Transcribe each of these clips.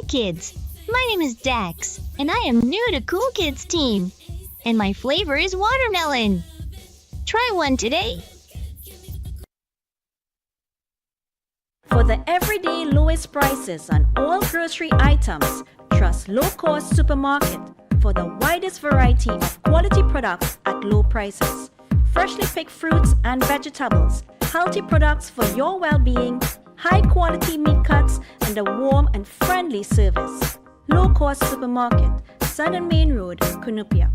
kids. My name is Dax, and I am new to Cool Kids team. And my flavor is watermelon. Try one today. For the everyday lowest prices on all grocery items, trust Low Cost Supermarket for the widest variety of quality products at low prices. Freshly picked fruits and vegetables, healthy products for your well-being, high quality meat cuts, and a warm and friendly service. Low Cost Supermarket, Southern Main Road, Cunupia.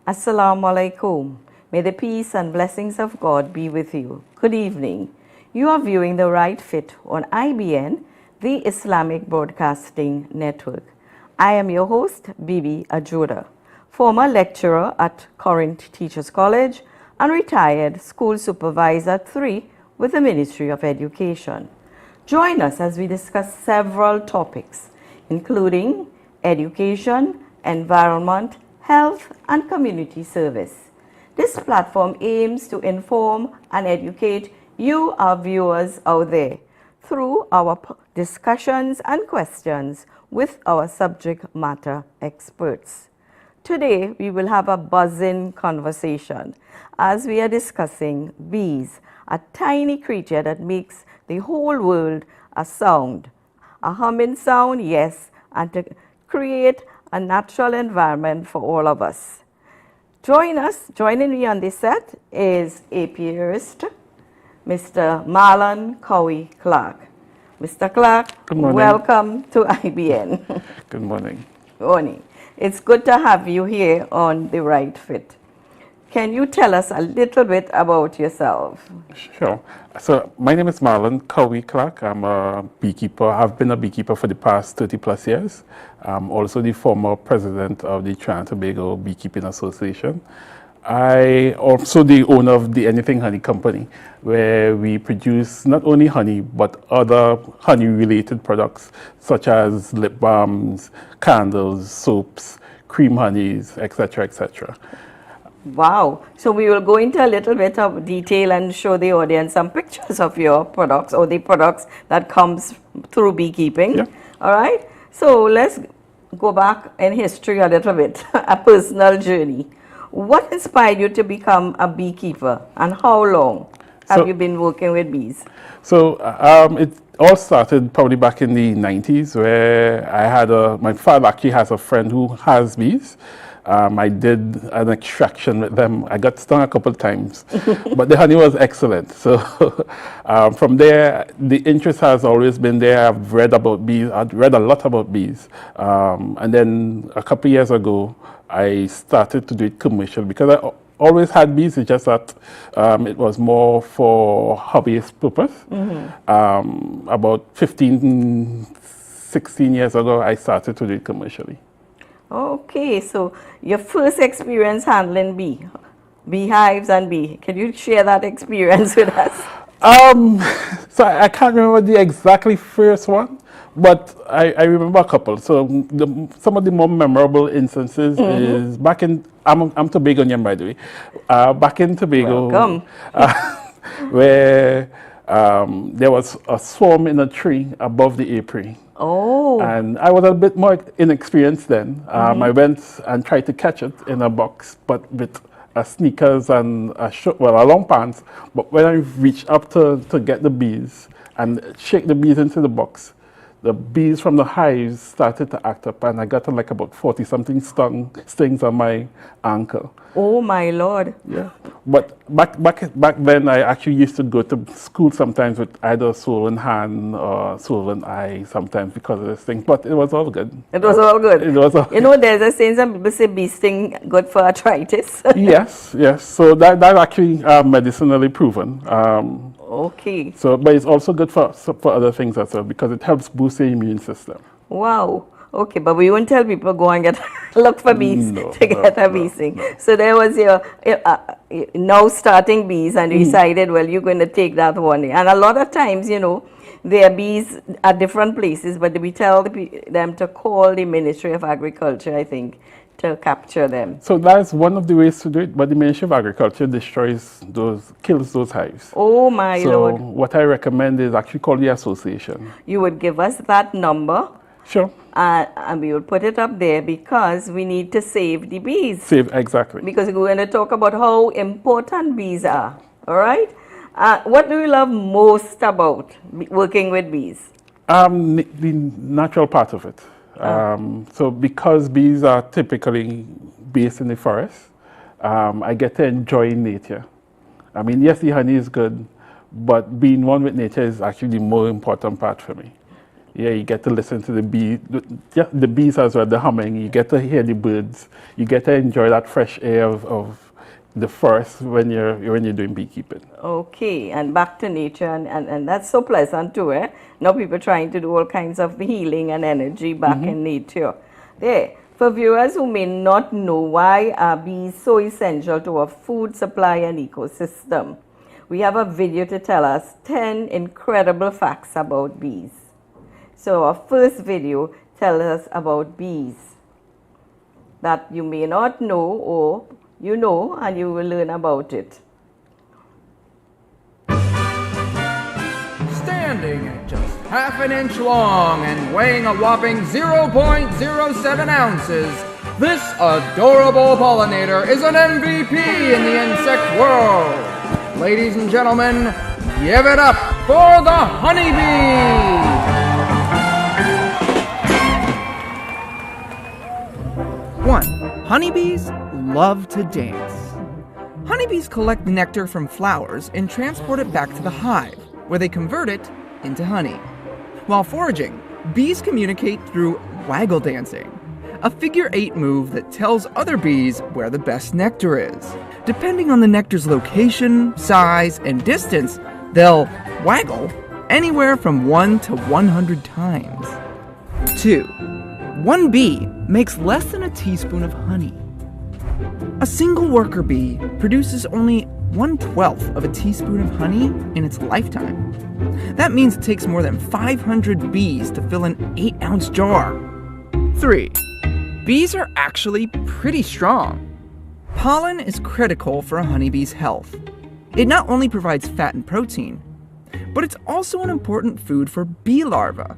Assalamu alaikum. May the peace and blessings of God be with you. Good evening. You are viewing The Right Fit on IBN, the Islamic Broadcasting Network. I am your host, Bibi Ajuda, former lecturer at Corinth Teachers College and retired school supervisor at 3 with the Ministry of Education. Join us as we discuss several topics, including education, environment, health, and community service. This platform aims to inform and educate you, our viewers out there, through our discussions and questions with our subject matter experts. Today, we will have a buzzing conversation as we are discussing bees, a tiny creature that makes the whole world a sound. A humming sound, yes, and to create a natural environment for all of us. Joining me on this set is apiarist, Mr. Marlon Cowie Clark. Mr. Clark, welcome to IBN. Good morning. Good morning. It's good to have you here on The Right Fit. Can you tell us a little bit about yourself? Sure. So my name is Marlon Cowie Clark. I'm a beekeeper. I've been a beekeeper for the past 30 plus years. I'm also the former president of the Trinidad and Tobago Beekeeping Association. I also the owner of the Anything Honey Company, where we produce not only honey, but other honey-related products, such as lip balms, candles, soaps, cream honeys, etc., etc. Wow. So we will go into a little bit of detail and show the audience some pictures of your products or the products that comes through beekeeping. Yeah. All right. So let's go back in history a little bit, a personal journey. What inspired you to become a beekeeper and how long have you been working with bees? So it all started probably back in the 90s, where I had my father actually has a friend who has bees. I did an extraction with them. I got stung a couple of times, but the honey was excellent. So from there, the interest has always been there. I've read about bees. I've read a lot about bees. And then a couple of years ago, I started to do it commercial because I always had bees. It's just that it was more for hobbyist purpose. Mm-hmm. About 15, 16 years ago, I started to do it commercially. Okay, so your first experience handling beehives and bee. Can you share that experience with us? So I can't remember the exactly first one, but I remember a couple. So some of the more memorable instances is back in, I'm Tobagonian, by the way, back in Tobago. Welcome. Where there was a swarm in a tree above the apiary. Oh. And I was a bit more inexperienced then. I went and tried to catch it in a box, but with sneakers and a long pants. But when I reached up to get the bees and shake the bees into the box, the bees from the hives started to act up, and I got like about 40 something stings on my ankle. Oh my Lord. Yeah. But back then, I actually used to go to school sometimes with either swollen hand or swollen eye sometimes because of this thing. But it was all good. It was all good. It was all You know, there's a saying, some people say bee sting good for arthritis. yes. So that actually medicinally proven. Okay. So, but it's also good for other things as well because it helps boost the immune system. Wow. Okay, but we won't tell people go and look for bees to get a bee sting. No. So there was your now starting bees, and you decided, well, you're going to take that one day. And a lot of times, you know, there are bees at different places, but we tell them to call the Ministry of Agriculture, I think, to capture them. So that's one of the ways to do it, but the Ministry of Agriculture kills those hives. Oh my Lord. So what I recommend is actually call the association. You would give us that number. Sure. And we will put it up there because we need to save the bees. Exactly. Because we're going to talk about how important bees are. All right? What do you love most about working with bees? The natural part of it. So because bees are typically based in the forest, I get to enjoy nature. I mean, yes, the honey is good, but being one with nature is actually the more important part for me. Yeah, you get to listen to the bees as well, the humming. You get to hear the birds. You get to enjoy that fresh air of the forest when you're doing beekeeping. Okay, and back to nature, and that's so pleasant too, eh? Now people trying to do all kinds of healing and energy back in nature. There, for viewers who may not know why are bees so essential to our food supply and ecosystem, we have a video to tell us 10 incredible facts about bees. So our first video tells us about bees that you may not know, or you know, and you will learn about it. Standing at just half an inch long and weighing a whopping 0.07 ounces, this adorable pollinator is an MVP in the insect world. Ladies and gentlemen, give it up for the honeybee! Honeybees love to dance. Honeybees collect nectar from flowers and transport it back to the hive, where they convert it into honey. While foraging, bees communicate through waggle dancing, a figure-8 move that tells other bees where the best nectar is. Depending on the nectar's location, size, and distance, they'll waggle anywhere from 1 to 100 times. 2. One bee makes less than a teaspoon of honey. A single worker bee produces only 1/12 of a teaspoon of honey in its lifetime. That means it takes more than 500 bees to fill an 8-ounce jar. 3. Bees are actually pretty strong. Pollen is critical for a honeybee's health. It not only provides fat and protein, but it's also an important food for bee larvae.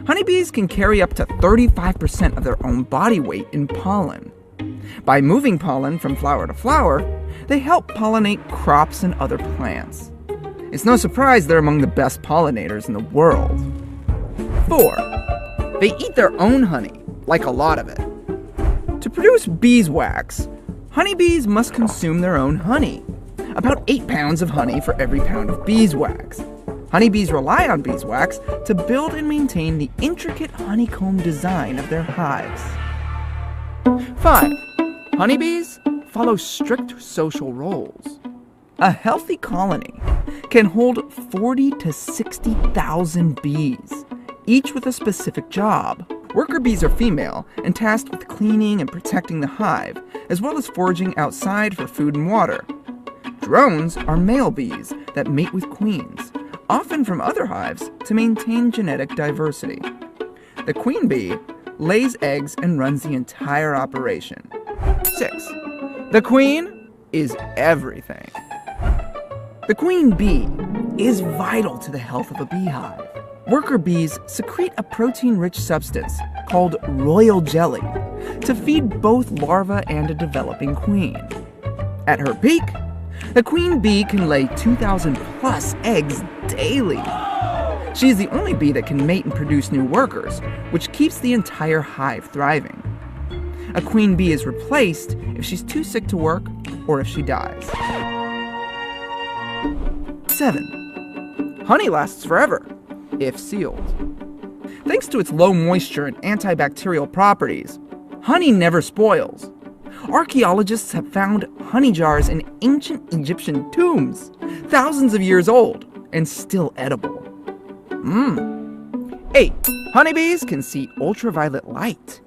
Honeybees can carry up to 35% of their own body weight in pollen. By moving pollen from flower to flower, they help pollinate crops and other plants. It's no surprise they're among the best pollinators in the world. 4. They eat their own honey, like a lot of it. To produce beeswax, honeybees must consume their own honey, about 8 pounds of honey for every pound of beeswax. Honeybees rely on beeswax to build and maintain the intricate honeycomb design of their hives. 5. Honeybees follow strict social roles. A healthy colony can hold 40 to 60,000 bees, each with a specific job. Worker bees are female and tasked with cleaning and protecting the hive, as well as foraging outside for food and water. Drones are male bees that mate with queens, often from other hives, to maintain genetic diversity. The queen bee lays eggs and runs the entire operation. 6. The queen is everything. The queen bee is vital to the health of a beehive. Worker bees secrete a protein-rich substance called royal jelly to feed both larvae and a developing queen. At her peak, the queen bee can lay 2,000 plus eggs daily. She is the only bee that can mate and produce new workers, which keeps the entire hive thriving. A queen bee is replaced if she's too sick to work or if she dies. 7. Honey lasts forever, if sealed. Thanks to its low moisture and antibacterial properties, honey never spoils. Archaeologists have found honey jars in ancient Egyptian tombs, thousands of years old, and still edible. 8. Honeybees can see ultraviolet light.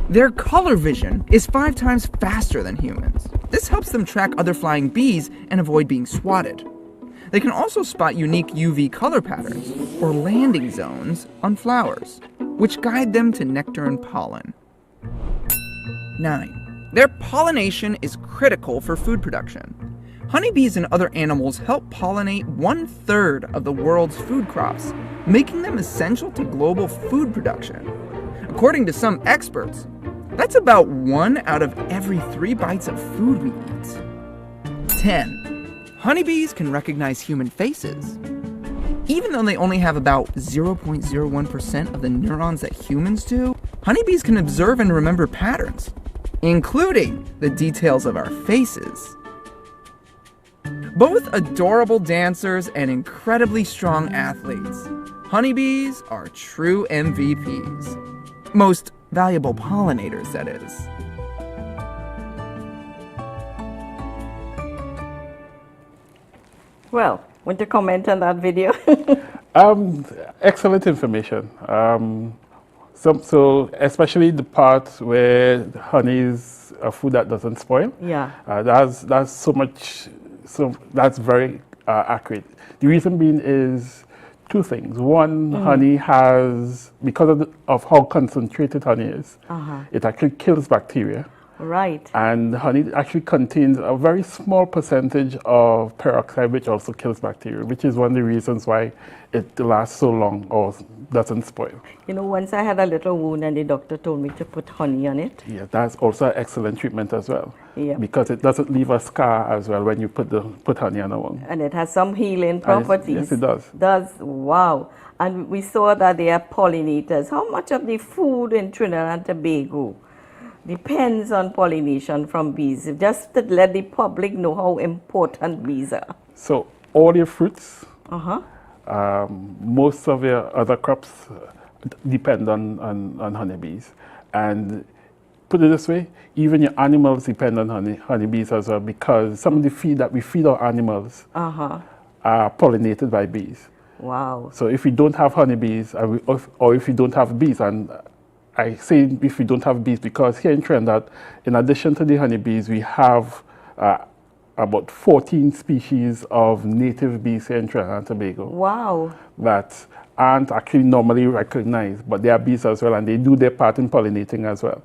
Their color vision is 5 times faster than humans. This helps them track other flying bees and avoid being swatted. They can also spot unique UV color patterns, or landing zones, on flowers, which guide them to nectar and pollen. 9. Their pollination is critical for food production. Honeybees and other animals help pollinate 1/3 of the world's food crops, making them essential to global food production. According to some experts, that's about 1 out of every 3 bites of food we eat. 10. Honeybees can recognize human faces. Even though they only have about 0.01% of the neurons that humans do, honeybees can observe and remember patterns, including the details of our faces. Both adorable dancers and incredibly strong athletes, honeybees are true MVPs. Most valuable pollinators, that is. Well, want to comment on that video? Excellent information. So especially the part where honey is a food that doesn't spoil. Yeah. That's so much. So that's very accurate. The reason being is 2 things. One, honey has, because of how concentrated honey is, it actually kills bacteria. Right. And honey actually contains a very small percentage of peroxide, which also kills bacteria, which is one of the reasons why it lasts so long or doesn't spoil. You know, once I had a little wound and the doctor told me to put honey on it. Yeah, that's also an excellent treatment as well. Yeah. Because it doesn't leave a scar as well when you put honey on a wound. And it has some healing properties. Yes, it does. Wow. And we saw that they are pollinators. How much of the food in Trinidad and Tobago depends on pollination from bees? Just to let the public know how important bees are. So all your fruits, most of your other crops depend on honeybees. And put it this way, even your animals depend on honeybees as well, because some of the feed that we feed our animals are pollinated by bees. Wow. So if we don't have honeybees, or if we don't have bees, and I say if we don't have bees because here in Trinidad, in addition to the honeybees, we have about 14 species of native bees here in Trinidad and Tobago. Wow. That aren't actually normally recognized, but they are bees as well, and they do their part in pollinating as well.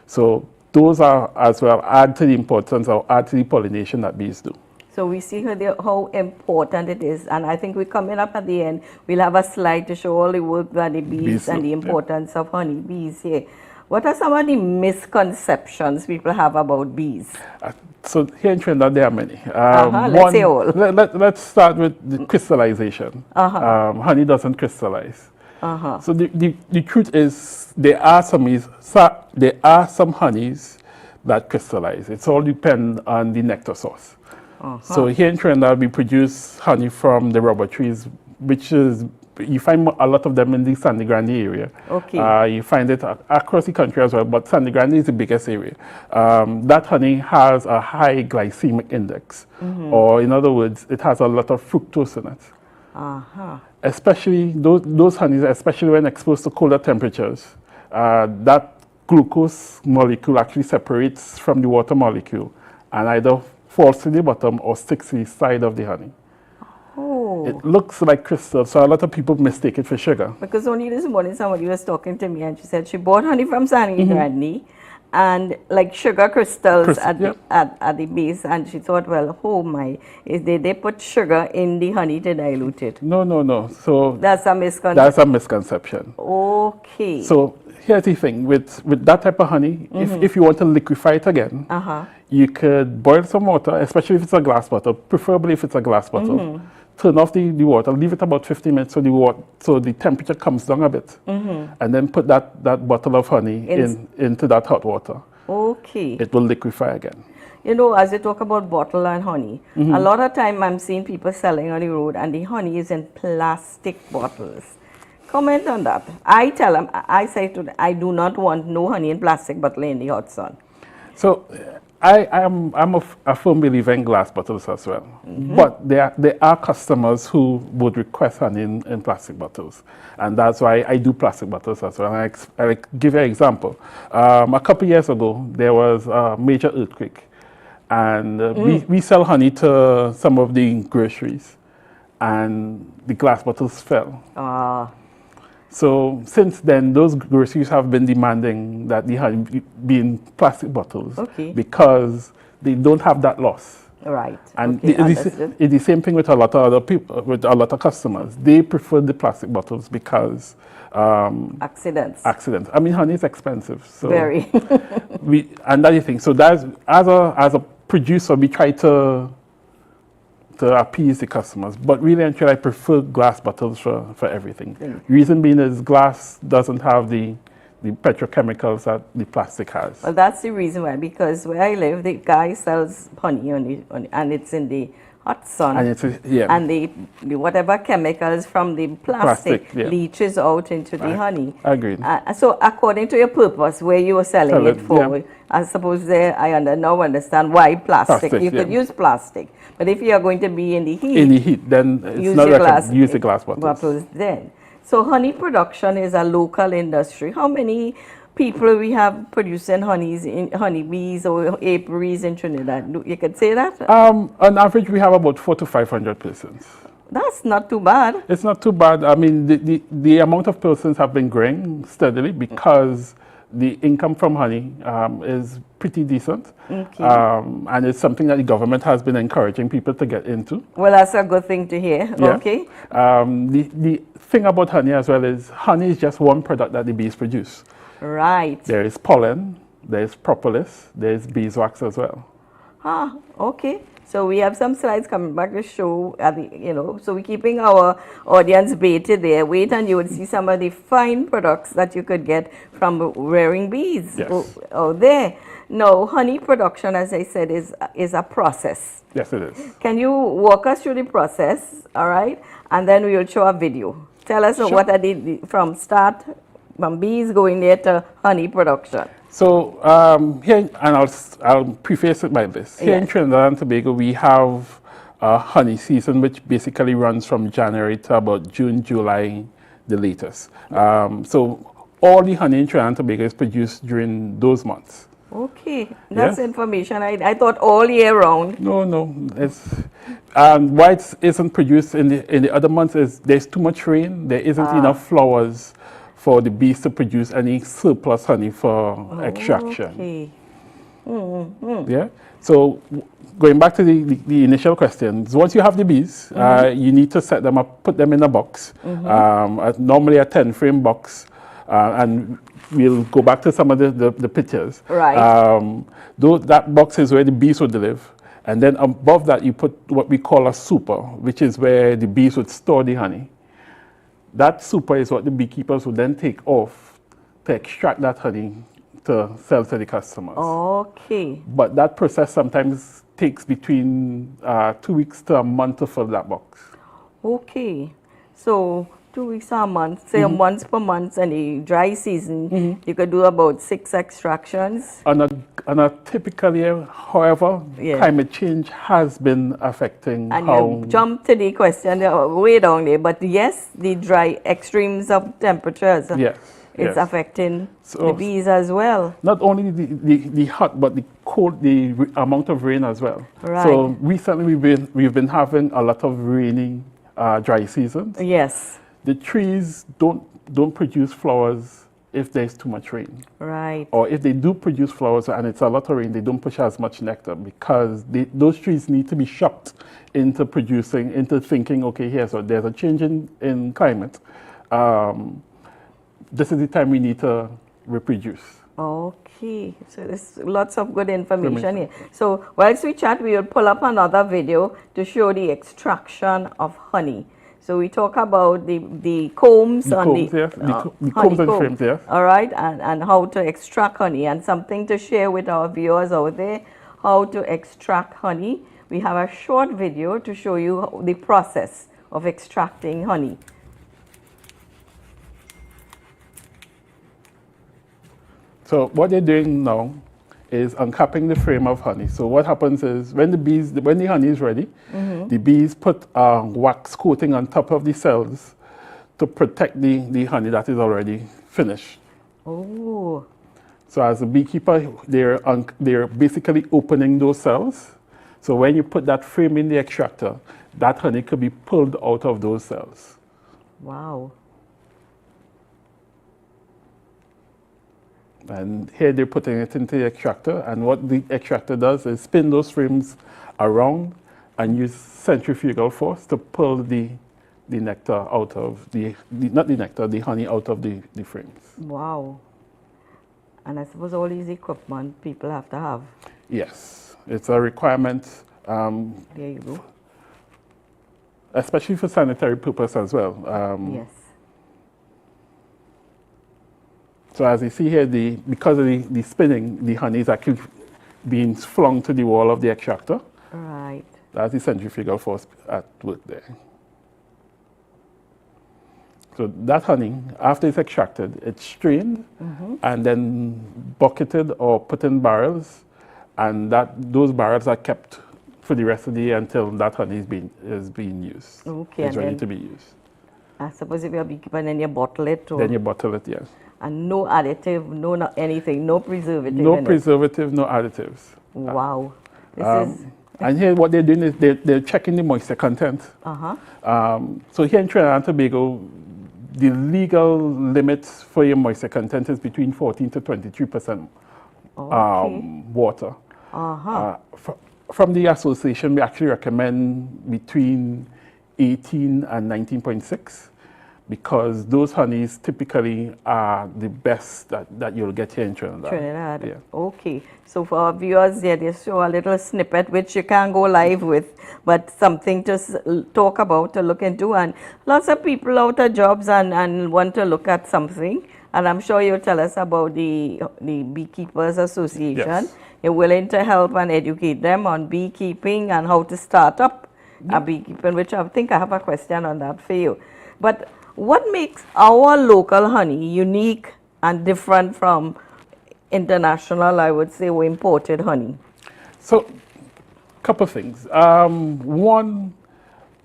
So those are as well add to the importance or add to the pollination that bees do. So we see how important it is, and I think we're coming up at the end. We'll have a slide to show all the work that the bees and the importance of honeybees here. What are some of the misconceptions people have about bees? So here in Trinidad, there are many. Let's say all. Let's start with the crystallization. Honey doesn't crystallize. So the truth is, there are some honeys that crystallize. It's all depend on the nectar source. So here in Trinidad, we produce honey from the rubber trees, which is, you find a lot of them in the Sangre Grande area. Okay. You find it across the country as well, but Sangre Grande is the biggest area. That honey has a high glycemic index, or in other words, it has a lot of fructose in it. Especially those honeys, especially when exposed to colder temperatures, that glucose molecule actually separates from the water molecule and either falls to the bottom or sticks to the side of the honey. Oh. It looks like crystal, so a lot of people mistake it for sugar. Because only this morning somebody was talking to me and she said she bought honey from Sangre Grande and like sugar crystals at the base, and she thought, well, oh my, they put sugar in the honey to dilute it. No. So that's a misconception. That's a misconception. Okay. So here's the thing, with that type of honey, if you want to liquefy it again, you could boil some water, especially if it's a glass bottle, preferably if it's a glass bottle, turn off the water, leave it about 15 minutes so the temperature comes down a bit, and then put that bottle of honey into that hot water. Okay. It will liquefy again. You know, as you talk about bottle and honey, a lot of time I'm seeing people selling on the road and the honey is in plastic bottles. Comment on that. I tell them, I say to them, I do not want no honey in plastic bottle in the hot sun. So I'm a firm believer in glass bottles as well. But there are customers who would request honey in plastic bottles. And that's why I do plastic bottles as well. And I'll give you an example. A couple years ago, there was a major earthquake. And we sell honey to some of the groceries. And the glass bottles fell. So since then, those groceries have been demanding that the honey be in plastic bottles because they don't have that loss. Right. And Okay, it's the same thing with a lot of other people, with a lot of customers. They prefer the plastic bottles because accidents. I mean, honey is expensive. So Very. and that's the thing. So that's as a producer, we try to appease the customers, but really and truly I prefer glass bottles for everything. Reason being is glass doesn't have the petrochemicals that the plastic has. Well, that's the reason why, because where I live, the guy sells honey and it's in the hot sun, And it's and the whatever chemicals from the plastic, leaches out into the honey. Agreed. So according to your purpose, where you were selling it for, I suppose I now understand why plastic. You could use plastic, but if you are going to be in the heat, then it's use not your recommended. Use the glass bottles. then. So honey production is a local industry. How many people we have producing honeybees or apiaries in Trinidad? You could say that? On average, we have about 400 to 500 persons. That's not too bad. It's not too bad. I mean, the amount of persons have been growing steadily because the income from honey is pretty decent. And it's something that the government has been encouraging people to get into. Well, that's a good thing to hear. Yeah. Okay. The thing about honey as well is honey is just one product that the bees produce. Right. There is pollen, there is propolis, there is beeswax as well. Okay. So we have some slides coming back to show, so we're keeping our audience baited there. Wait and you will see some of the fine products that you could get from rearing bees out there. Now, honey production, as I said, is a process. Yes, it is. Can you walk us through the process, all right? And then we will show a video. Tell us what are from bees going there to honey production. So here, and I'll preface it by this. Here in Trinidad and Tobago, we have a honey season, which basically runs from January to about June, July, the latest. So all the honey in Trinidad and Tobago is produced during those months. Okay, that's information. I thought all year round. No. Why it isn't produced in the other months is there's too much rain. There isn't enough flowers for the bees to produce any surplus honey for extraction. Okay. Yeah. So going back to the initial questions, once you have the bees, you need to set them up, put them in a box, normally a 10-frame box, and we'll go back to some of the pictures. Right. That box is where the bees would live. And then above that, you put what we call a super, which is where the bees would store the honey. That super is what the beekeepers would then take off to extract that honey to sell to the customers. Okay. But that process sometimes takes between 2 weeks to a month to fill that box. Okay. So 2 weeks or a month, say once per month, and the dry season, you could do about 6 extractions. On a typical year, however, climate change has been affecting and how... you jump to the question way down there, but yes, the dry extremes of temperatures, it's affecting the bees as well. Not only the hot, but the cold, the amount of rain as well. Right. So recently we've been having a lot of rainy dry seasons. Yes. The trees don't produce flowers if there's too much rain. Right. Or if they do produce flowers and it's a lot of rain, they don't push as much nectar because those trees need to be shocked into thinking, okay, so there's a change in climate. This is the time we need to reproduce. Okay, so there's lots of good information here. So whilst we chat, we will pull up another video to show the extraction of honey. So we talk about the combs The on combs, the, yes. The combs and honeycomb. frames, yes. All right, and how to extract honey, and something to share with our viewers out there, how to extract honey. We have a short video to show you the process of extracting honey. So what they're doing now is uncapping the frame of honey. So what happens is when the honey is ready, the bees put a wax coating on top of the cells to protect the honey that is already finished. Oh, So as a beekeeper, they're basically opening those cells. So when you put that frame in the extractor, that honey could be pulled out of those cells. wow. And here they're putting it into the extractor, and what the extractor does is spin those frames around and use centrifugal force to pull the nectar out of not the nectar, the honey out of the frames. Wow. And I suppose all these equipment people have to have. Yes, it's a requirement, There you go. especially for sanitary purpose as well. Yes. So as you see here, because of the spinning, the honey is actually being flung to the wall of the extractor. Right. That's the centrifugal force at work there. So that honey, after it's extracted, it's strained and then bucketed or put in barrels, and those barrels are kept for the rest of the year until that honey is being used. Okay, It's and ready then- to be used. I suppose if you're a beekeeper, then you bottle it too. Then you bottle it, yes. And no additive, no anything, no preservative No in it. preservative, no additives. Wow. This is, And here what they're doing is they're checking the moisture content. So here in Trinidad and Tobago, the legal limit for your moisture content is between 14 to 23% water. From the association, we actually recommend between 18 and 19.6 because those honeys typically are the best that you'll get here in Trinidad. Trinidad. Yeah. Okay. So for our viewers here, they show a little snippet which you can't go live with, but something to talk about, to look into. And lots of people out of jobs and want to look at something. And I'm sure you'll tell us about the Beekeepers Association. Yes. You're willing to help and educate them on beekeeping and how to start up a beekeeping, which I think I have a question on that for you. But what makes our local honey unique and different from international, I would say, or imported honey? So, couple things. One,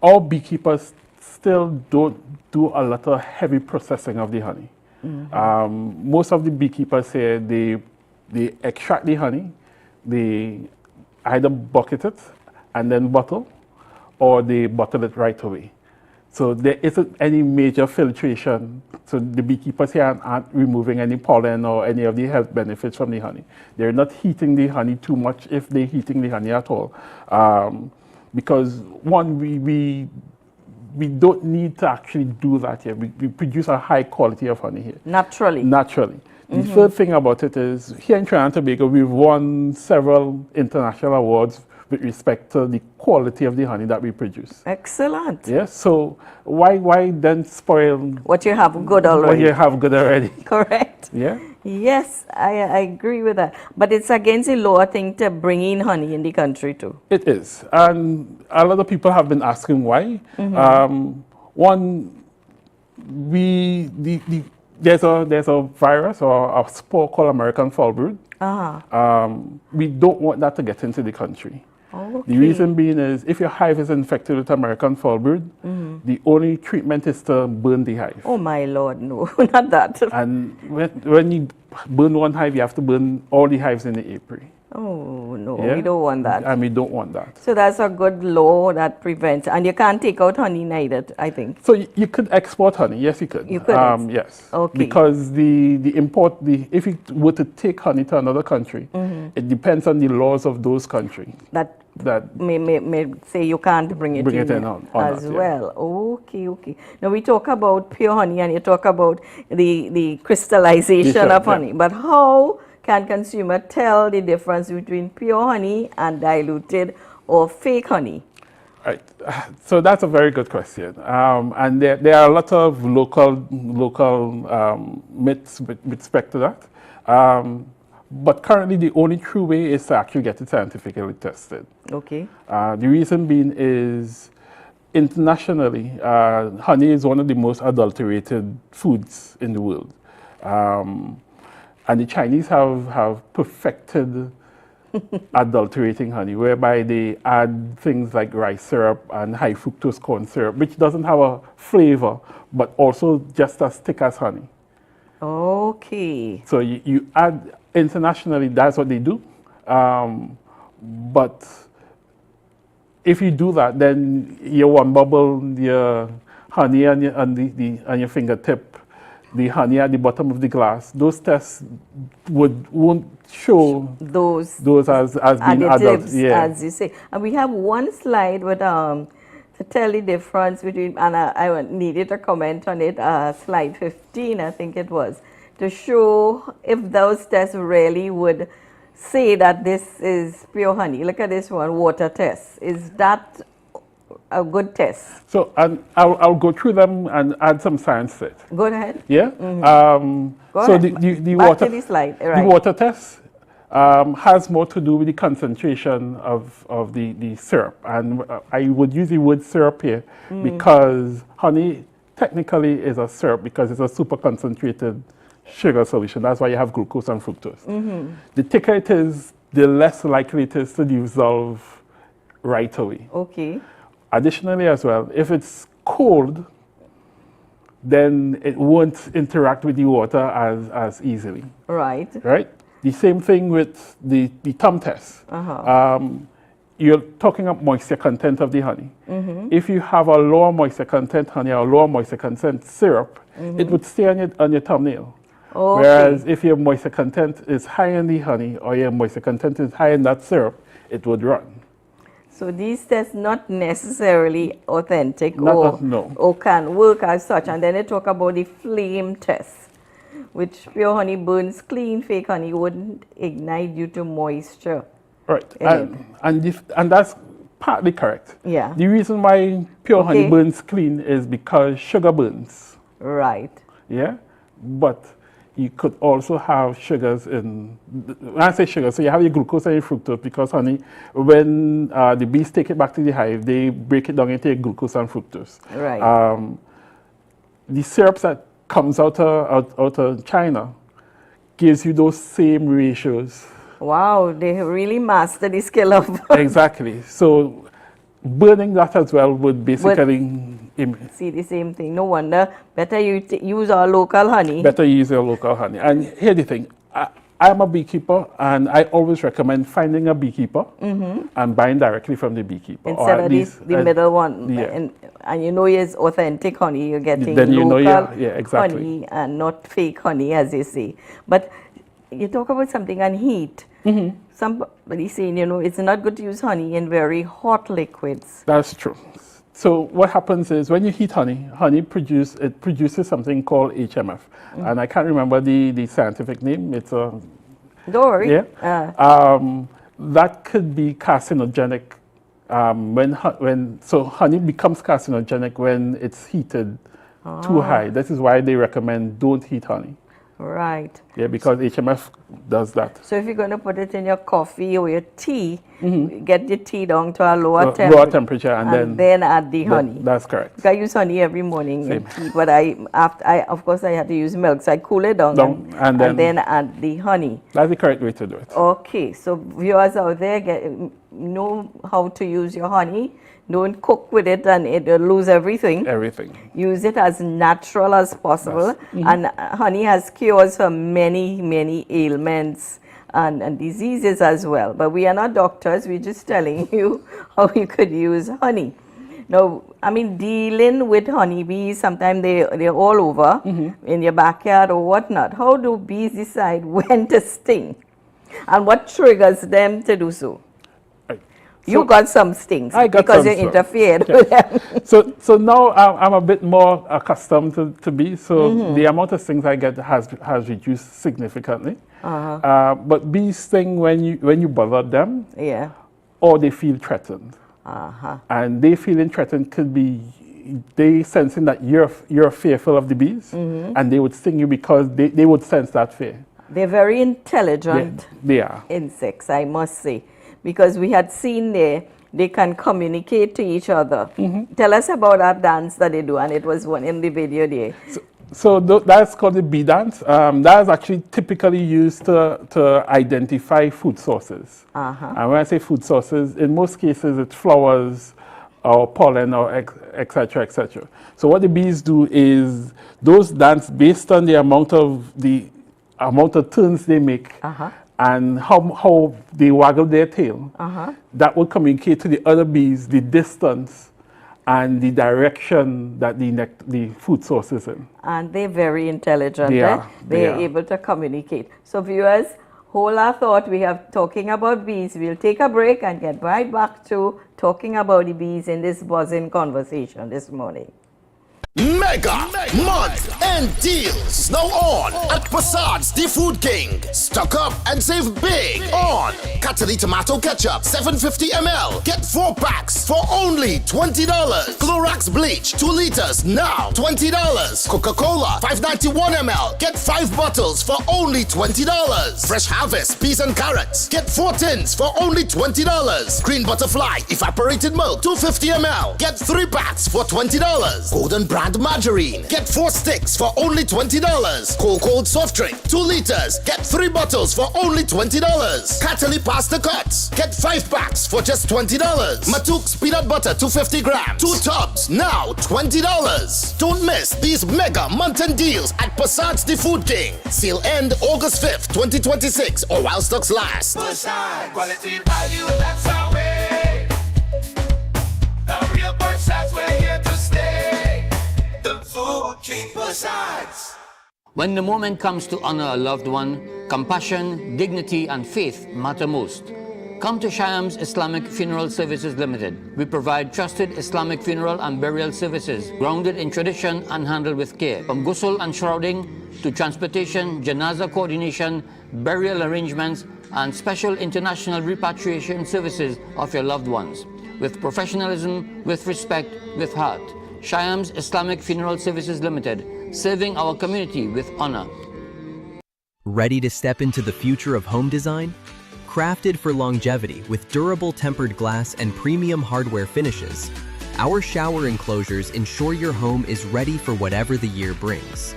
our beekeepers still don't do a lot of heavy processing of the honey. Most of the beekeepers here, they extract the honey, they either bucket it and then bottle, or they bottle it right away. So there isn't any major filtration. So the beekeepers here aren't removing any pollen or any of the health benefits from the honey. They're not heating the honey too much, if they're heating the honey at all. Because one, we don't need to actually do that here. We produce a high quality of honey here. Naturally. Naturally. The third thing about it is, here in Trinidad and Tobago, we've won several international awards with respect to the quality of the honey that we produce. Excellent. Yes, so why then spoil What you have good what already. you have good already? Correct. Yeah. Yes, I agree with that. But it's against the law thing to bring in honey in the country too. It is, and a lot of people have been asking why. One, there's a virus or a spore called American foul brood. We don't want that to get into the country. Okay. The reason being is, if your hive is infected with American foul brood, the only treatment is to burn the hive. Oh my Lord, no, not that. And when you burn one hive, you have to burn all the hives in the apiary. Oh, no, Yeah? we don't want that. And we don't want that. So that's a good law that prevents, and you can't take out honey neither, I think. So you could export honey, yes, you could. You could yes. Okay. Because if you were to take honey to another country, it depends on the laws of those countries. That may say you can't bring it in on as that, yeah. well. Okay. Now we talk about pure honey and you talk about the crystallization of honey. But how can consumer tell the difference between pure honey and diluted or fake honey? Right. So that's a very good question. And there are a lot of local myths with respect to that. But currently, the only true way is to actually get it scientifically tested. Okay. The reason being is internationally, honey is one of the most adulterated foods in the world. And the Chinese have perfected adulterating honey, whereby they add things like rice syrup and high fructose corn syrup, which doesn't have a flavor, but also just as thick as honey. Okay. So you add, internationally, that's what they do. But if you do that, then your one bubble, your honey on your fingertip, the honey at the bottom of the glass, those tests won't show Those as being adults. additives, Yeah. as you say. And we have one slide with to tell the difference between, and I needed a comment on it, slide 15, I think it was, to show if those tests really would say that this is pure honey. Look at this one, water test. Is that a good test? So I'll go through them and add some science to it. Go ahead. Yeah. Go So ahead. the Back water to the slide. the Right. water test has more to do with the concentration of the syrup, and I would use the word syrup here because honey technically is a syrup because it's a super concentrated sugar solution. That's why you have glucose and fructose. The thicker it is, the less likely it is to dissolve right away. Okay. Additionally, as well, if it's cold, then it won't interact with the water as easily, Right. right? The same thing with the thumb test. You're talking about moisture content of the honey. If you have a lower moisture content honey or lower moisture content syrup, it would stay on your thumbnail. Okay. Whereas if your moisture content is high in the honey or your moisture content is high in that syrup, it would run. So these tests not necessarily authentic No. or can work as such. And then they talk about the flame test, which pure honey burns clean, fake honey wouldn't ignite due to moisture. Right, in it. and that's partly correct. Yeah. The reason why pure honey Okay. burns clean is because sugar burns. Right. Yeah, but you could also have sugars in. When I say sugar, so you have your glucose and your fructose because honey, when the bees take it back to the hive, they break it down into your glucose and fructose. Right. The syrups that comes out of China gives you those same ratios. Wow, they have really mastered the skill of Exactly. So burning that as well would basically see the same thing. No wonder. Better you use our local honey. better use your local honey. And here's the thing. I'm a beekeeper, and I always recommend finding a beekeeper and buying directly from the beekeeper. Instead of the middle one. yeah. And you know it's authentic honey. You're getting Then you know, local yeah, exactly. honey and not fake honey, as they say. But you talk about something on heat. Somebody saying, it's not good to use honey in very hot liquids. That's true. So what happens is when you heat honey produces something called HMF. And I can't remember the scientific name. It's a... Don't worry. Yeah. That could be carcinogenic so honey becomes carcinogenic when it's heated too high. This is why they recommend don't heat honey. Right. Yeah, because HMF does that. So if you're going to put it in your coffee or your tea, get the tea down to a lower temperature and then add the honey. That's correct. I use honey every morning in tea, but of course I had to use milk, so I cool it down and then add the honey. That's the correct way to do it. Okay, so viewers out there know how to use your honey. Don't cook with it and it'll lose everything. Everything. Use it as natural as possible. And honey has cures for many, many ailments and diseases as well. But we are not doctors, we're just telling you how you could use honey. Now, I mean, dealing with honeybees, sometimes they're all over in your backyard or whatnot. How do bees decide when to sting? And what triggers them to do so? You got some stings because you interfered with them. So now I'm a bit more accustomed to bees. So the amount of stings I get has reduced significantly. But bees sting when you bother them, or they feel threatened. And they feeling threatened could be they sensing that you're fearful of the bees, and they would sting you because they would sense that fear. They're very intelligent they are. insects, I must say, because we had seen they can communicate to each other. Tell us about that dance that they do, and it was one in the video there. So that's called the bee dance. That is actually typically used to identify food sources. And when I say food sources, in most cases it's flowers or pollen or et cetera, et cetera. So what the bees do is those dance based on the amount of turns they make and how they waggle their tail. That will communicate to the other bees the distance and the direction that the food source is in. And they're very intelligent. They are. They're able to communicate. So viewers, hold our thought. We have talking about bees. We'll take a break and get right back to talking about the bees in this buzzing conversation this morning. Mega month end deals now on at Passad's The Food King. Stock up and save big on Cataly tomato ketchup 750 ml. Get 4 packs for only $20. Clorox bleach 2 liters now $20. Coca-Cola 591 ml. Get 5 bottles for only $20. Fresh Harvest peas and carrots. Get 4 tins for only $20. Green Butterfly evaporated milk 250 ml. Get 3 packs for $20. Golden Brand margarine. Get 4 sticks for only $20. Cold soft drink 2 liters. Get 3 bottles for only $20. Cataly pasta cuts. Get 5 packs for just $20. Matook's peanut butter 250 grams. 2 tubs now $20. Don't miss these mega month-end deals at Passad's The Food King. Sale end August 5th, 2026 or while stocks last. Passad, quality value, that's our way. The real Passad's, we're here to stay. The Food King Passad's. When the moment comes to honor a loved one, compassion, dignity, and faith matter most. Come to Shyam's Islamic Funeral Services Limited. We provide trusted Islamic funeral and burial services, grounded in tradition and handled with care. From ghusl and shrouding to transportation, janaza coordination, burial arrangements, and special international repatriation services of your loved ones. With professionalism, with respect, with heart. Shyam's Islamic Funeral Services Limited, serving our community with honor. Ready to step into the future of home design? Crafted for longevity with durable tempered glass and premium hardware finishes, our shower enclosures ensure your home is ready for whatever the year brings.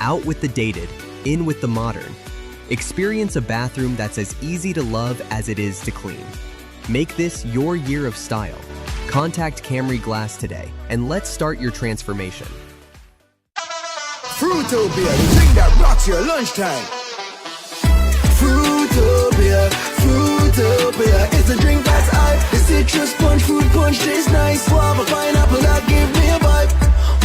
Out with the dated, in with the modern. Experience a bathroom that's as easy to love as it is to clean. Make this your year of style. Contact Camry Glass today and let's start your transformation. Fruitopia, the drink that rocks your lunchtime. Fruitopia, Fruitopia, it's a drink that's high. The citrus punch, fruit punch tastes nice. Guava, pineapple, that give me a vibe.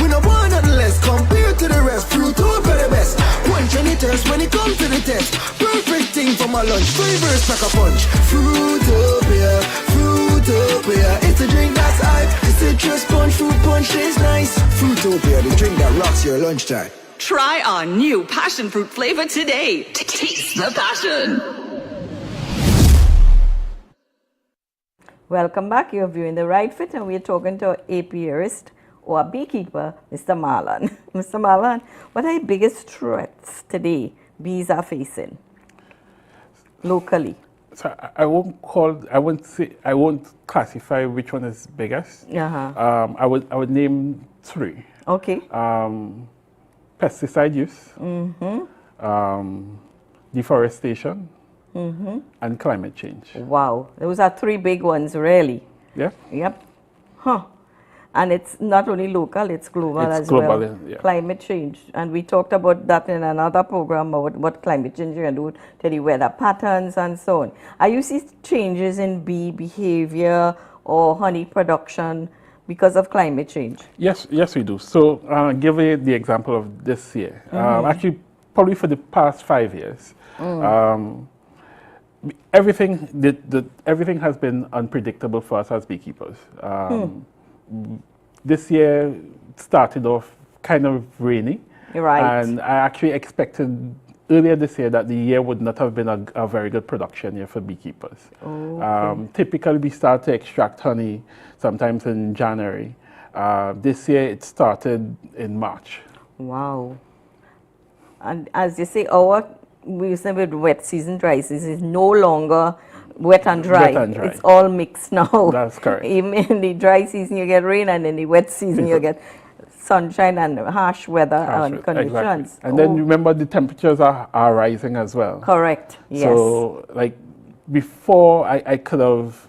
We don't want nothing less compared to the rest. Fruitopia the best. Punch any thirst when it comes to the test. Perfect thing for my lunch. Flavors pack a punch. Fruitopia, Fruitopia, it's a drink that's hype. The citrus punch, fruit punch tastes nice. Fruitopia, the drink that rocks your lunchtime. Try our new passion fruit flavor today. Taste the passion. Welcome back. You're viewing The Right Fit, and we're talking to an apiarist or a beekeeper, Mr. Marlon. Mr. Marlon, what are the biggest threats today bees are facing locally? So I won't classify which one is biggest. I would name 3. Okay. Pesticide use, deforestation, and climate change. Wow, those are 3 big ones, really. Yeah. Yep. Huh. And it's not only local, it's global It's as global, well. yeah. Climate change. And we talked about that in another program about what climate change can do to the weather patterns and so on. Are you see changes in bee behavior or honey production because of climate change? Yes, yes, we do. So, give you the example of this year. Actually, probably for the past 5 years, everything has been unpredictable for us as beekeepers. This year started off kind of rainy, Right. and I actually expected earlier this year that the year would not have been a very good production year for beekeepers. Typically, we start to extract honey sometimes in January. This year, it started in March. Wow. And as you say, we say with wet season, dry season is no longer wet and dry. Wet and dry. It's all mixed now. That's correct. Even in the dry season, you get rain, and in the wet season, you get sunshine and harsh weather and conditions. Exactly. And then remember, the temperatures are rising as well. Correct. Yes. So, like before, I could have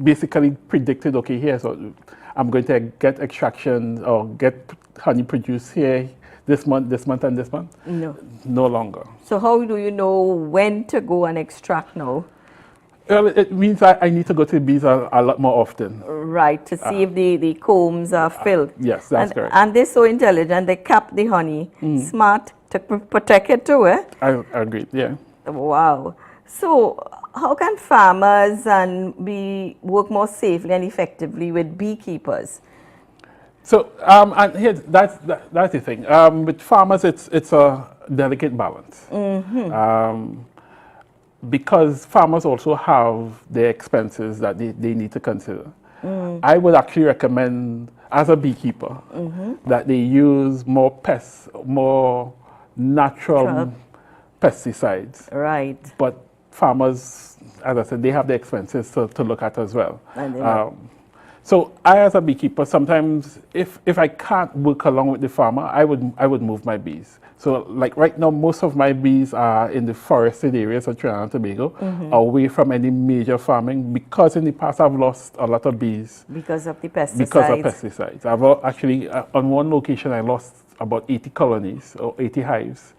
basically predicted, okay, here, so I'm going to get extraction or get honey produced here this month, and this month. No longer. So how do you know when to go and extract now? Well, it means I need to go to the bees a lot more often. Right, to see if the combs are filled. Yes, that's correct. And they're so intelligent, they cap the honey. Smart to protect it too, eh? I agree, yeah. Wow. So how can farmers and work more safely and effectively with beekeepers? So, and here, that's the thing. With farmers, it's a delicate balance. Because farmers also have their expenses that they need to consider. I would actually recommend, as a beekeeper, that they use more natural pesticides. Right. But farmers, as I said, they have their expenses to look at as well. So I, as a beekeeper, sometimes if I can't work along with the farmer, I would move my bees. So like right now, most of my bees are in the forested areas of Trinidad and Tobago, away from any major farming, because in the past I've lost a lot of bees. Because of the pesticides? Because of pesticides. I've actually, on one location, I lost about 80 colonies or 80 hives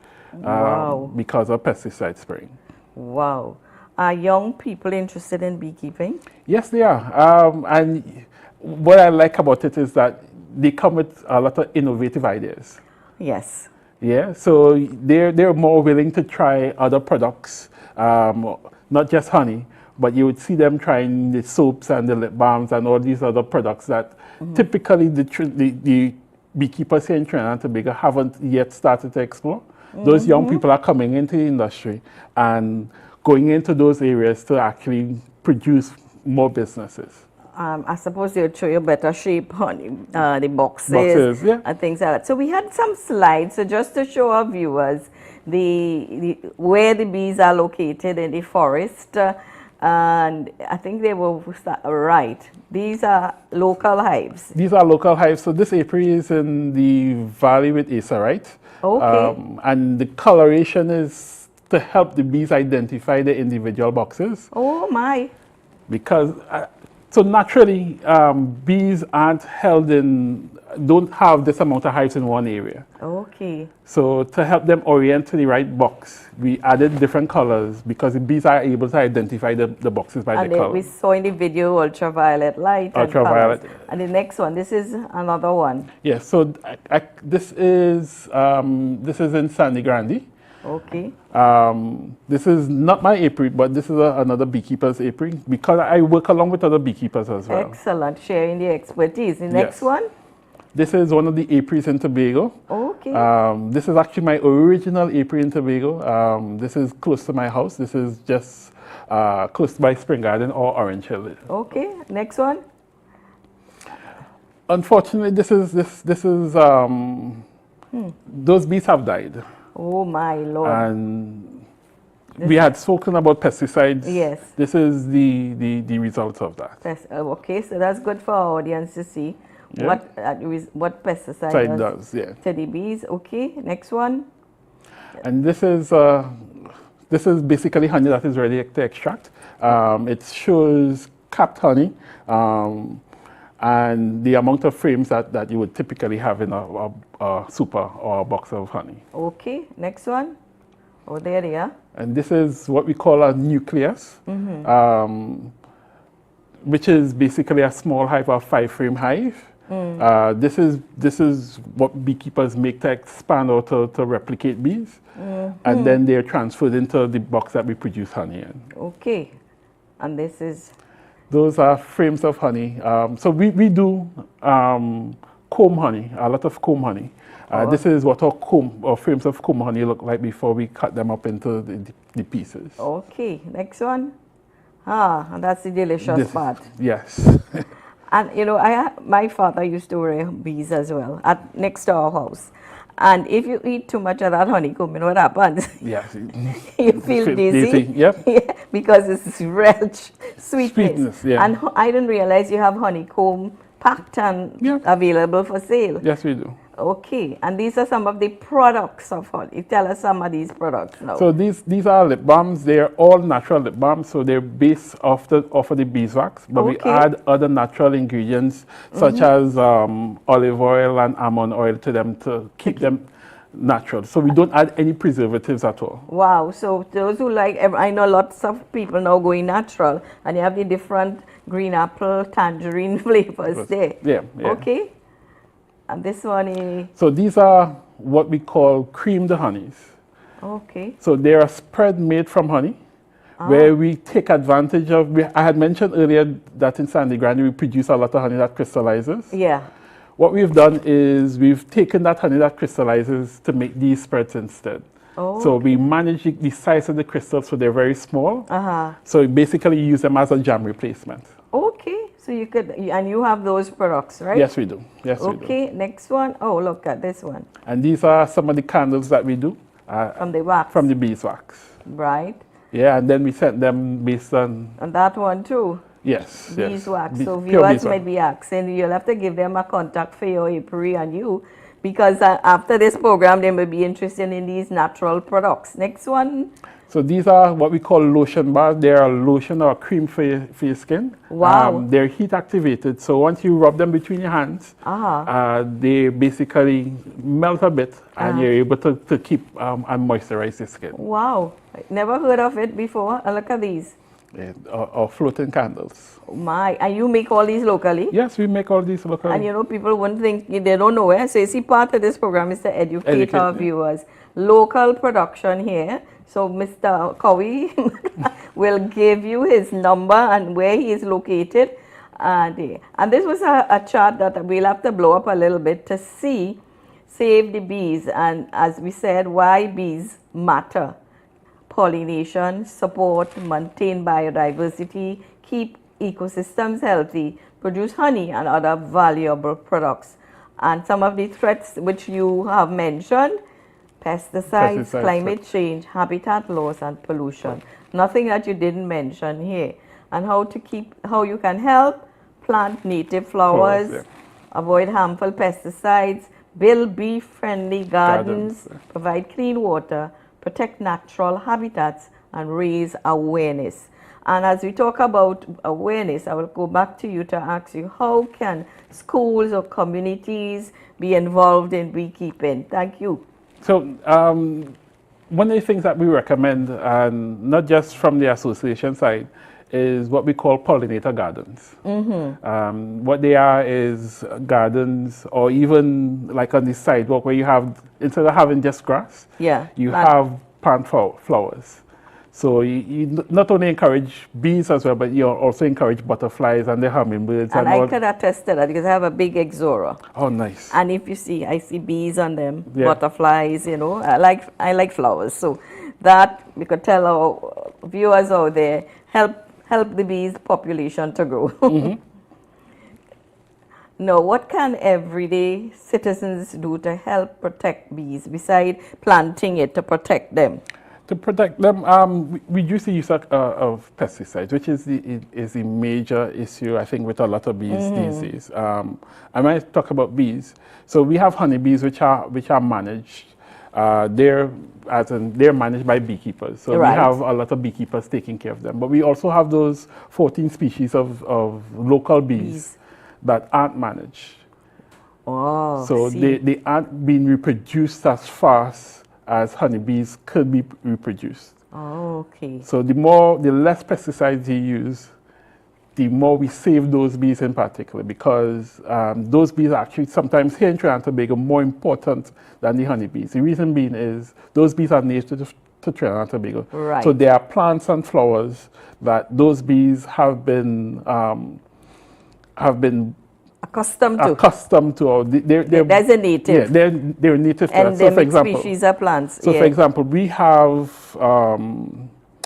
because of pesticide spraying. Wow. Are young people interested in beekeeping? Yes, they are. And what I like about it is that they come with a lot of innovative ideas. Yes. Yeah, so they're more willing to try other products, not just honey, but you would see them trying the soaps and the lip balms and all these other products that typically the beekeepers here in Trinidad and Tobago haven't yet started to explore. Those young people are coming into the industry and going into those areas to actually produce more businesses. I suppose they'll show you better shape on the boxes and things like that. So we had some slides, so just to show our viewers where the bees are located in the forest. And I think they were right. These are local hives. These are local hives. So this apiary is in the valley with Acerite. Okay. And the coloration is to help the bees identify the individual boxes. Oh my. Because so naturally, bees don't have this amount of hives in one area. Okay. So to help them orient to the right box, we added different colors because the bees are able to identify the boxes by the color. We saw in the video ultraviolet light. Ultraviolet. And the next one, this is another one. Yes. So this is in Sandy Grande. Okay. This is not my apiary, but this is another beekeeper's apiary because I work along with other beekeepers as well. Excellent, sharing the expertise. The next one? This is one of the apiaries in Tobago. Okay. This is actually my original apiary in Tobago. This is close to my house. This is just close by Spring Garden or Orange Hill. Okay. Next one? Unfortunately, this is those bees have died. Oh my Lord. And we had spoken about pesticides. Yes. This is the results of that. Okay, so that's good for our audience to see what pesticide does to the bees. Okay, next one. And this is basically honey that is ready to extract. It shows capped honey. and the amount of frames that you would typically have in a super or a box of honey. Okay, next one. Oh, there they are. And this is what we call a nucleus, which is basically a small hive or 5-frame hive. This is what beekeepers make to expand or to replicate bees, and then they're transferred into the box that we produce honey in. Okay, and this is? Those are frames of honey. So we do comb honey, a lot of comb honey. This is what our comb or frames of comb honey look like before we cut them up into the pieces. Okay, next one. And that's the delicious part. Yes. And you know, my father used to rear bees as well next to our house. And if you eat too much of that honeycomb, you know what happens? Yes. You feel dizzy. Yep. Yeah, because it's rich sweetness. Yeah. And I didn't realize you have honeycomb packed and available for sale. Yes, we do. Okay, and these are some of the products of honey. Tell us some of these products now. So these are lip balms. They're all natural lip balms. So they're based off of the beeswax, but we add other natural ingredients such as olive oil and almond oil to them to keep them natural. So we don't add any preservatives at all. Wow, so those who like, I know lots of people now going natural, and you have the different green apple, tangerine flavors there. Yeah. Okay. And this one is? So these are what we call cream the honeys. Okay. So they're a spread made from honey, where we take advantage of, I had mentioned earlier that in Sandy Grande we produce a lot of honey that crystallizes. Yeah. What we've done is we've taken that honey that crystallizes to make these spreads instead. So we manage the size of the crystals so they're very small. So basically you use them as a jam replacement. Okay. So you could, and you have those products, right? Yes, we do. Yes, we do. Okay, next one. Oh, look at this one. And these are some of the candles that we do. From the wax? From the beeswax. Right. Yeah, and then we sent them based on... And that one too? Yes. Beeswax. So viewers might be asking, you'll have to give them a contact for your April and you, because after this program, they may be interested in these natural products. Next one. So these are what we call lotion bars. They're a lotion or a cream for your skin. Wow. They're heat activated. So once you rub them between your hands, they basically melt a bit and you're able to keep and moisturize your skin. Wow. Never heard of it before. And look at these. Yeah, or floating candles. Oh my. And you make all these locally? Yes, we make all these locally. And you know, people wouldn't think, they don't know where. So you see, part of this program is to educate our viewers. Local production here. So Mr. Cowie will give you his number and where he is located. And this was a chart that we'll have to blow up a little bit to see Save the Bees. And as we said, why bees matter. Pollination, support, maintain biodiversity, keep ecosystems healthy, produce honey and other valuable products. And some of the threats which you have mentioned, pesticides, climate change, habitat loss, and pollution. Nothing that you didn't mention here. And how you can help plant native flowers, avoid harmful pesticides, build bee-friendly gardens, provide clean water, protect natural habitats, and raise awareness. And as we talk about awareness, I will go back to you to ask you, how can schools or communities be involved in beekeeping? Thank you. So one of the things that we recommend, and not just from the association side, is what we call pollinator gardens. What they are is gardens, or even like on the sidewalk where you have, instead of having just grass, you have plant flowers. So you not only encourage bees as well, but you also encourage butterflies and the hummingbirds. And I could attest to that because I have a big Exora. Oh, nice. And if you see, I see bees on them, butterflies, you know. I like flowers. So that we could tell our viewers out there, help the bees population to grow. Now, what can everyday citizens do to help protect bees besides planting it to protect them? To protect them, we reduce the use of pesticides, which is the major issue, I think, with a lot of bees these days. And when I talk about bees, so we have honeybees which are managed. They're managed by beekeepers. So we have a lot of beekeepers taking care of them. But we also have those 14 species of local bees that aren't managed. Oh, So they aren't being reproduced as fast as honeybees could be reproduced. Oh, okay. So the less pesticides you use, the more we save those bees in particular, because those bees are actually sometimes here in Trinidad and Tobago more important than the honeybees. The reason being is those bees are native to Trinidad and Tobago. Right. So there are plants and flowers that those bees have been accustomed to. Or they're There's a native. Yeah, they're native to And that. So for example, species are plants. so for example, we have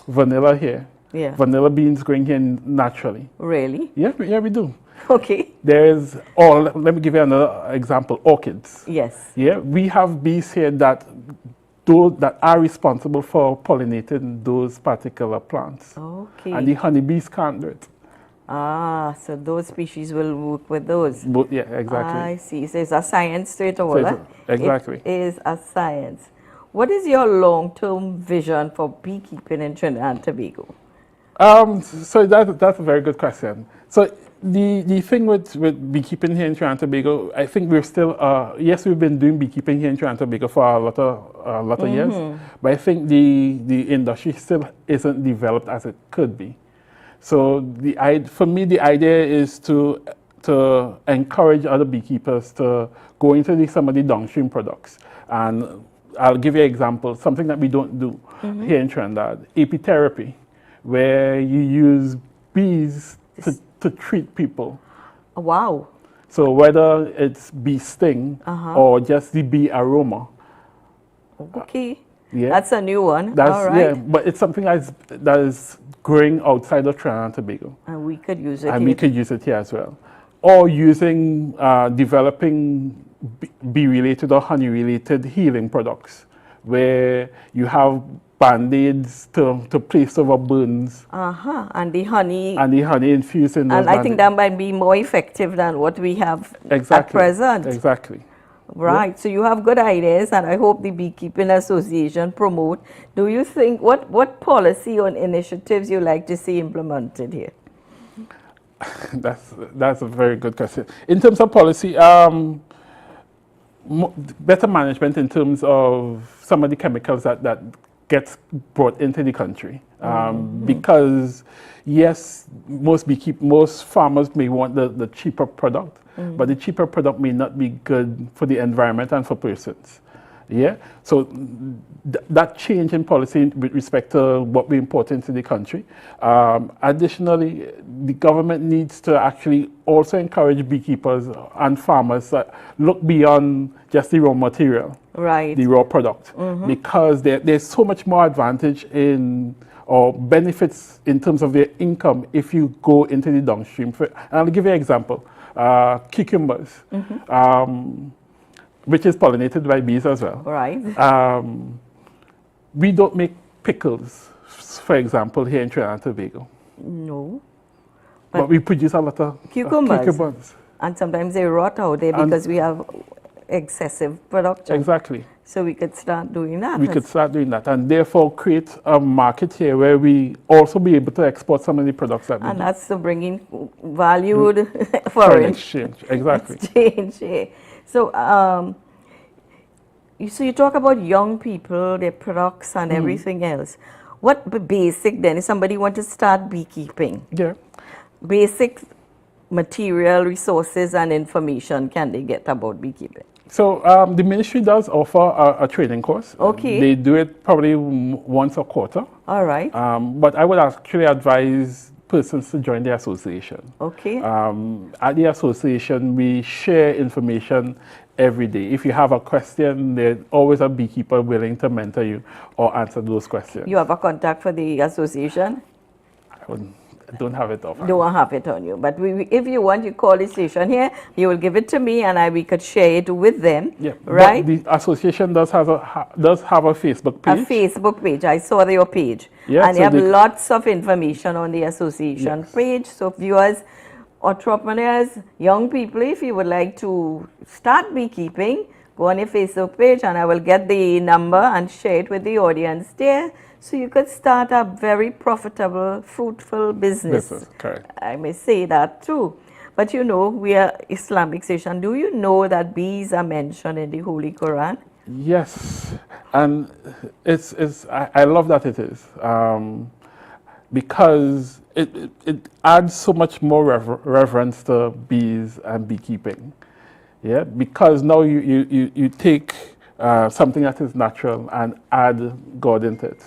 vanilla here. Yeah. Vanilla beans growing here naturally. Really? Yeah, we do. Okay. Let me give you another example, orchids. Yes. Yeah, we have bees here that are responsible for pollinating those particular plants. Okay. And the honeybees can't do it. Ah, so those species will work with those. Yeah, exactly. I see. So it's a science to it all. So exactly. It is a science. What is your long-term vision for beekeeping in Trinidad and Tobago? So that's a very good question. So the thing with beekeeping here in Trinidad and Tobago, I think we're still yes, we've been doing beekeeping here in Trinidad and Tobago for a lot of years, but I think the industry still isn't developed as it could be. So for me, the idea is to encourage other beekeepers to go into some of the downstream products. And I'll give you an example, something that we don't do here in Trinidad, apitherapy, where you use bees to treat people. Wow. So whether it's bee sting or just the bee aroma. Okay. Yeah. That's a new one. All right. Yeah, but it's something that is growing outside of Trinidad and Tobago. And we could use it And here. we could use it here as well. Or using, developing bee-related or honey-related healing products, where you have Band-Aids to place over burns. And the honey. And the honey infused in those And I think that might be more effective than what we have at present. Exactly. Right. Yeah. So you have good ideas, and I hope the Beekeeping Association promote. Do you think, what policy or initiatives you like to see implemented here? That's a very good question. In terms of policy, better management in terms of some of the chemicals that gets brought into the country. Because yes, most farmers may want the cheaper product, but the cheaper product may not be good for the environment and for persons. Yeah, so that change in policy with respect to what we import into the country. Additionally, the government needs to actually also encourage beekeepers and farmers that look beyond just the raw material, right? The raw product, because there's so much more advantage or benefits in terms of their income if you go into the downstream. And I'll give you an example: cucumbers. Which is pollinated by bees as well. Right. We don't make pickles, for example, here in Trinidad and Tobago. No. But we produce a lot of cucumbers. And sometimes they rot out there because we have excessive production. Exactly. So we could start doing that. We could start doing that, and therefore create a market here where we also be able to export some of the products that we do. And that's to bring in valued foreign exchange. Exactly. Exchange, yeah. So, so you talk about young people, their products and everything else. What basic then, if somebody wants to start beekeeping? Yeah. Basic material, resources and information can they get about beekeeping? So the ministry does offer a training course. Okay. They do it probably once a quarter. All right. But I would actually advise persons to join the association. Okay. At the association, we share information every day. If you have a question, there's always a beekeeper willing to mentor you or answer those questions. You have a contact for the association? I don't have it off. Don't have it on you. But if you want, you call the station here, you will give it to me and we could share it with them. Yeah. Right? But the association does have a Facebook page. A Facebook page. I saw your page. Yeah, and so you have lots of information on the association page. So viewers, entrepreneurs, young people, if you would like to start beekeeping, go on your Facebook page and I will get the number and share it with the audience there. So you could start a very profitable, fruitful business. Correct. I may say that too. But you know, we are Islamic station. Do you know that bees are mentioned in the Holy Quran? Yes, and I love that it is, because it adds so much more reverence to bees and beekeeping. Yeah, because now you take something that is natural and add God into it.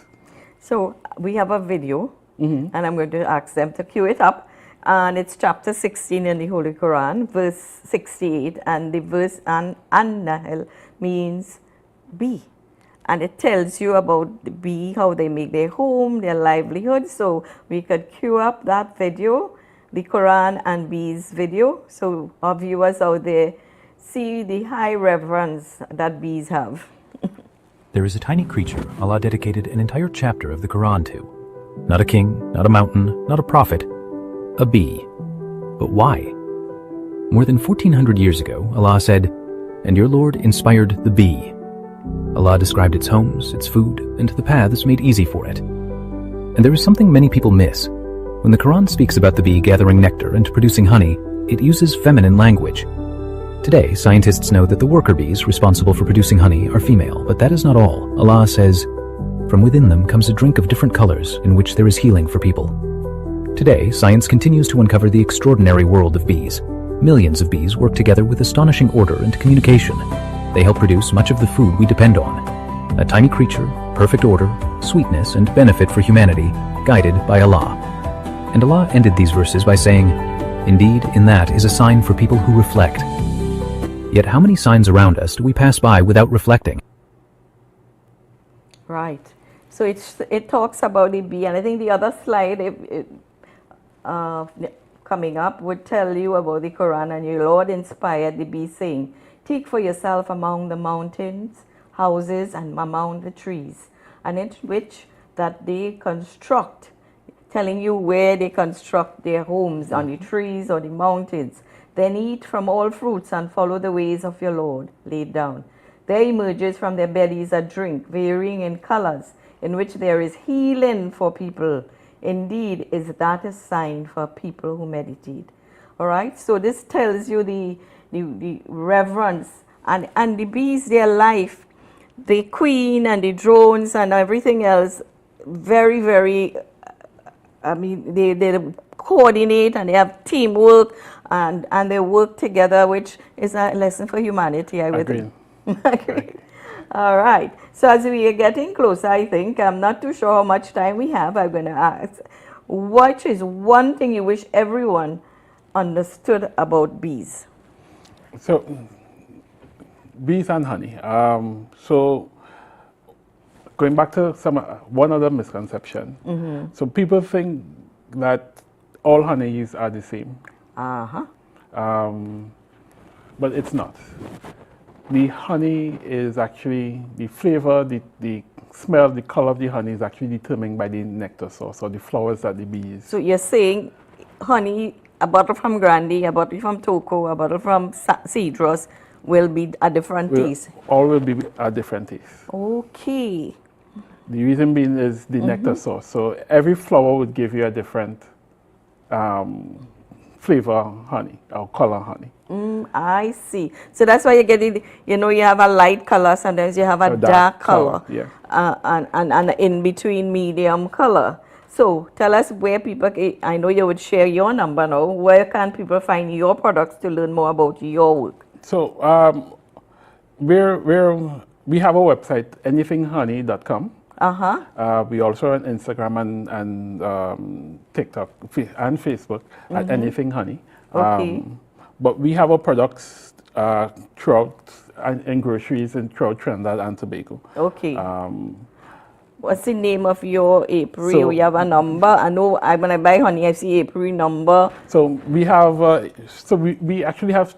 So we have a video, and I'm going to ask them to cue it up. And it's chapter 16 in the Holy Quran, verse 68, and the verse an-nahl means bee. And it tells you about the bee, how they make their home, their livelihood. So we could cue up that video, the Quran and bees video, so our viewers out there see the high reverence that bees have. There is a tiny creature Allah dedicated an entire chapter of the Quran to. Not a king, not a mountain, not a prophet, a bee. But why? More than 1400 years ago, Allah said, "And your Lord inspired the bee." Allah described its homes, its food, and the paths made easy for it. And there is something many people miss. When the Quran speaks about the bee gathering nectar and producing honey, it uses feminine language. Today, scientists know that the worker bees responsible for producing honey are female, but that is not all. Allah says, "From within them comes a drink of different colors in which there is healing for people." Today, science continues to uncover the extraordinary world of bees. Millions of bees work together with astonishing order and communication. They help produce much of the food we depend on. A tiny creature, perfect order, sweetness, and benefit for humanity, guided by Allah. And Allah ended these verses by saying, "Indeed, in that is a sign for people who reflect." Yet how many signs around us do we pass by without reflecting? Right. So it talks about the bee, and I think the other slide coming up would tell you about the Quran, and your Lord inspired the bee, saying, "Take for yourself among the mountains, houses, and among the trees, and in which that they construct," telling you where they construct their homes, on the trees or the mountains. "Then eat from all fruits and follow the ways of your Lord laid down. There emerges from their bellies a drink, varying in colors, in which there is healing for people. Indeed, is that a sign for people who meditate." All right, so this tells you the reverence and the bees, their life, the queen and the drones and everything else, very, very, I mean, they coordinate and they have teamwork and they work together, which is a lesson for humanity, I would think. Agreed. All right. So as we are getting closer, I think, I'm not too sure how much time we have. I'm going to ask, what is one thing you wish everyone understood about bees? So, bees and honey. So, going back to one other misconception. So people think that all honeys are the same. But it's not. The honey is actually, the flavor, the smell, the color of the honey is actually determined by the nectar source or the flowers that the bees. So you're saying honey, a bottle from Grandi, a bottle from Toco, a bottle from Cedros will be a different taste? All will be a different taste. Okay. The reason being is the nectar source. So every flower would give you a different flavor honey or color honey. I see. So that's why you're getting, you know, you have a light color, sometimes you have a dark color, yeah. and in between medium color. So tell us where people, I know you would share your number now, where can people find your products to learn more about your work? So we have a website, anythinghoney.com. We also on Instagram and TikTok and Facebook at Anything Honey. Okay. But we have our products throughout in groceries and throughout Trinidad and Tobago. Okay. What's the name of your apiary? So, you have a number? I know when I buy honey, I see apiary number. So we have, we actually have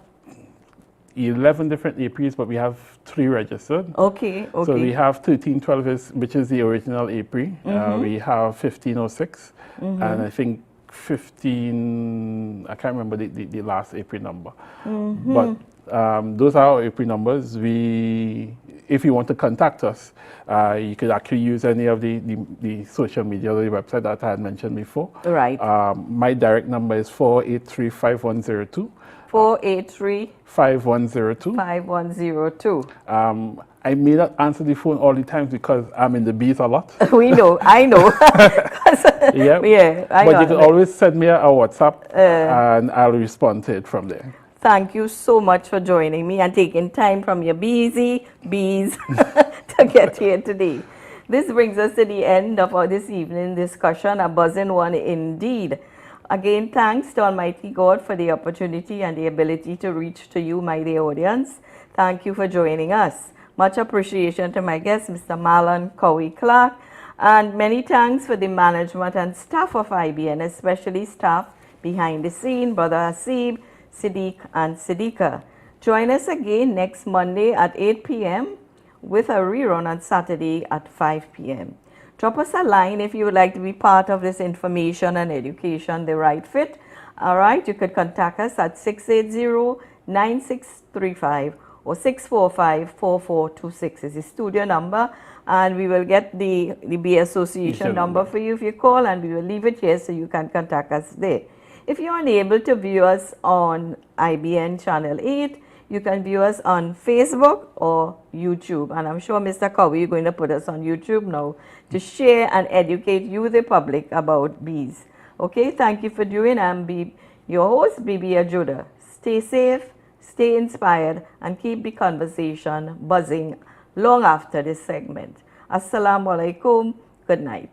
11 different apiaries, but we have 3 registered. Okay, okay. So we have 1312, which is the original apiary. We have 1506, and I think 15, I can't remember the last apiary number. But those are our apiary numbers. We if you want to contact us, you could actually use any of the social media or the website that I had mentioned before. Right. My direct number is 483-5102. 483-5102. 5102. I may not answer the phone all the time because I'm in the bees a lot. We know, I know. Yeah, I but know. you can always send me a WhatsApp and I'll respond to it from there. Thank you so much for joining me and taking time from your busy bees to get here today. This brings us to the end of our this evening discussion, a buzzing one indeed. Again, thanks to Almighty God for the opportunity and the ability to reach to you, my dear audience. Thank you for joining us. Much appreciation to my guest, Mr. Marlon Cowie Clark, and many thanks for the management and staff of IBN, especially staff behind the scene, Brother Hasib, Siddiq and Siddiqa. Join us again next Monday at 8 p.m. with a rerun on Saturday at 5 p.m. Drop us a line if you would like to be part of this information and education, The Right Fit. All right, you could contact us at 680-9635 or 645-4426 is the studio number, and we will get the Bee Association number for you if you call, and we will leave it here so you can contact us there. If you're unable to view us on IBN Channel 8, you can view us on Facebook or YouTube. And I'm sure Mr. Cowie is going to put us on YouTube now to share and educate you, the public, about bees. Okay, thank you for doing. I'm your host, Bibi Ajuda. Stay safe, stay inspired, and keep the conversation buzzing long after this segment. Assalamu alaikum. Good night.